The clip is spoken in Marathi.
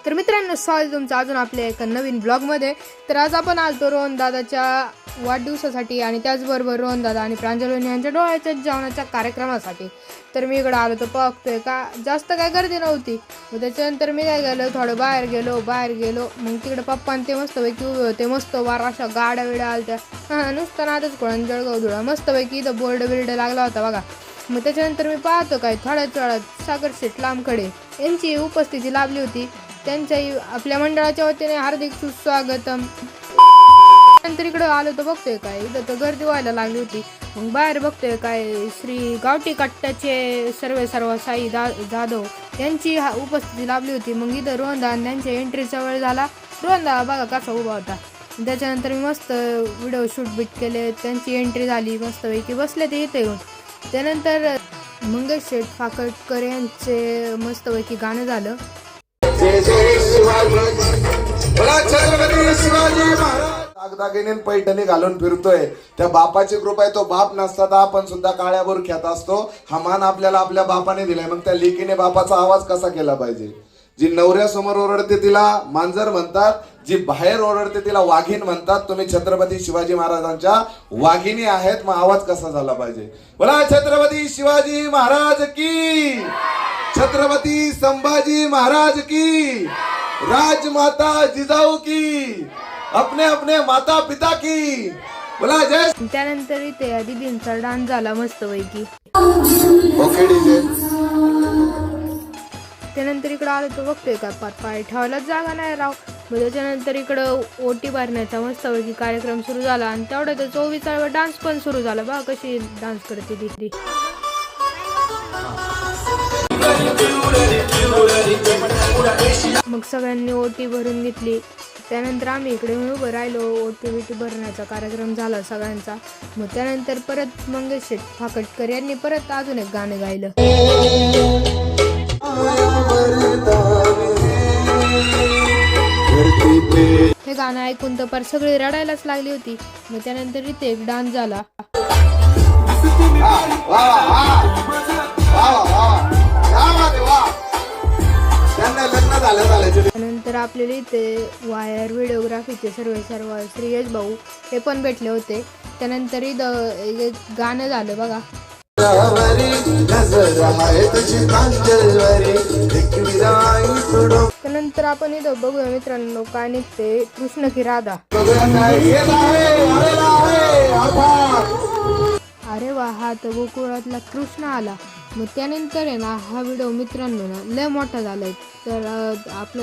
तर मित्रांनो, स्वागत तुमचं अजून आपल्या एका नवीन ब्लॉगमध्ये. तर आज आपण आलतो रोहन दादाच्या वाढदिवसासाठी आणि त्याचबरोबर रोहन दादा आणि प्रांजल वहिनी यांच्या डोळ्याच्या जेवणाच्या कार्यक्रमासाठी. तर मी इकडं आलो तर बघतोय का जास्त काय गर्दी नव्हती. मग त्याच्यानंतर मी काय गेलो, थोडं बाहेर गेलो. मग तिकडे पप्पा आणि ते मस्तपैकी उभे होते. मस्त वार अशा गाड्या वेड्या आल्या त्या. नुसतं नादच कोण जळगाव धुळा मस्तपैकी इथं बोर्ड बिर्ड लागला होता बघा. मग त्याच्यानंतर मी पाहतो काय थोड्याच वेळात सागर शेठ लांबकडे यांची उपस्थिती लाभली होती. त्यांच्याही आपल्या मंडळाच्या वतीने हार्दिक सुस्वागतम. नंतर इकडं आलो तर बघतोय काय इथं तर गर्दी व्हायला लागली होती. मग बाहेर बघतोय काय श्री गावठी कट्ट्याचे सर्व साई जाधव यांची उपस्थिती लाभली होती. मग इथं रोहनदा त्यांच्या एंट्रीचा वेळ झाला. रोहनदा बघा कसा उभा होता. त्याच्यानंतर मी मस्त व्हिडिओ शूट केले. त्यांची एंट्री झाली. मस्तपैकी बसले ते इथे येऊन. त्यानंतर मंगेश शेठ फाकटकर यांचे मस्तपैकी गाणं झालं. जय जय शिवाजी, बोला छत्रपती शिवाजी महाराज. दागदागिने पैठणी घालून फिरतोय, त्या बापाची कृपा आहे. तो बाप नसता तर आपण सुद्धा काळ्या बुरख्यात असतो. हा मान आपल्याला आपल्या बापाने दिलाय. मग त्या लेकीने बापाचा आवाज कसा केला पाहिजे? जी नवऱ्यासमोर ओरडते तिला मांजर म्हणतात, जी बाहेर ओरडते तिला वाघीण म्हणतात. तुम्ही छत्रपती शिवाजी महाराजांच्या वाघिणी आहेत. मग आवाज कसा झाला पाहिजे? बोला छत्रपती शिवाजी महाराज की, छत्रपती संभाजी महाराज की, राजमाता जिजाऊ की, अपने अपने माता पिता की, बोला जय. त्यानंतर इथे दीदींचा डान्स झाला मस्तपैकी. Okay DJ. त्यानंतर इकडं आलो तो बघतोय का पाय ठेवायला जागा नाही राव. मग त्याच्यानंतर इकडं ओटी भरण्याचा मस्तपैकी कार्यक्रम सुरू झाला आणि तेवढ्या 24 डान्स पण सुरू झाला. बघा कशी डान्स करते दीदी. मग सगळ्यांनी ओटी भरून घेतली. त्यानंतर आम्ही इकडे उभं राहिलो. ओटी भरण्याचा कार्यक्रम झाला सगळ्यांचा. मग त्यानंतर परत मंगेश शेठ फाकटकर यांनी परत अजून एक गाणं गायलं. हे गाणं ऐकून तर पर सगळी रडायलाच लागली होती. मग त्यानंतर इथे एक डान्स झाला. त्यानंतर आपल्याला इथे वायर व्हिडिओग्राफीचे सर्व श्री यश भाऊ हे पण भेटले होते. त्यानंतर इथं गाणं झालं बघा. त्यानंतर आपण इथं बघूया मित्रांनो काय निघते. कृष्ण की राधा. अरे वा, हा तर गोकुळातला कृष्ण आला. मग त्यानंतर आहे ना हा व्हिडिओ मित्रांनो ना लय मोठा झालाय. तर आपला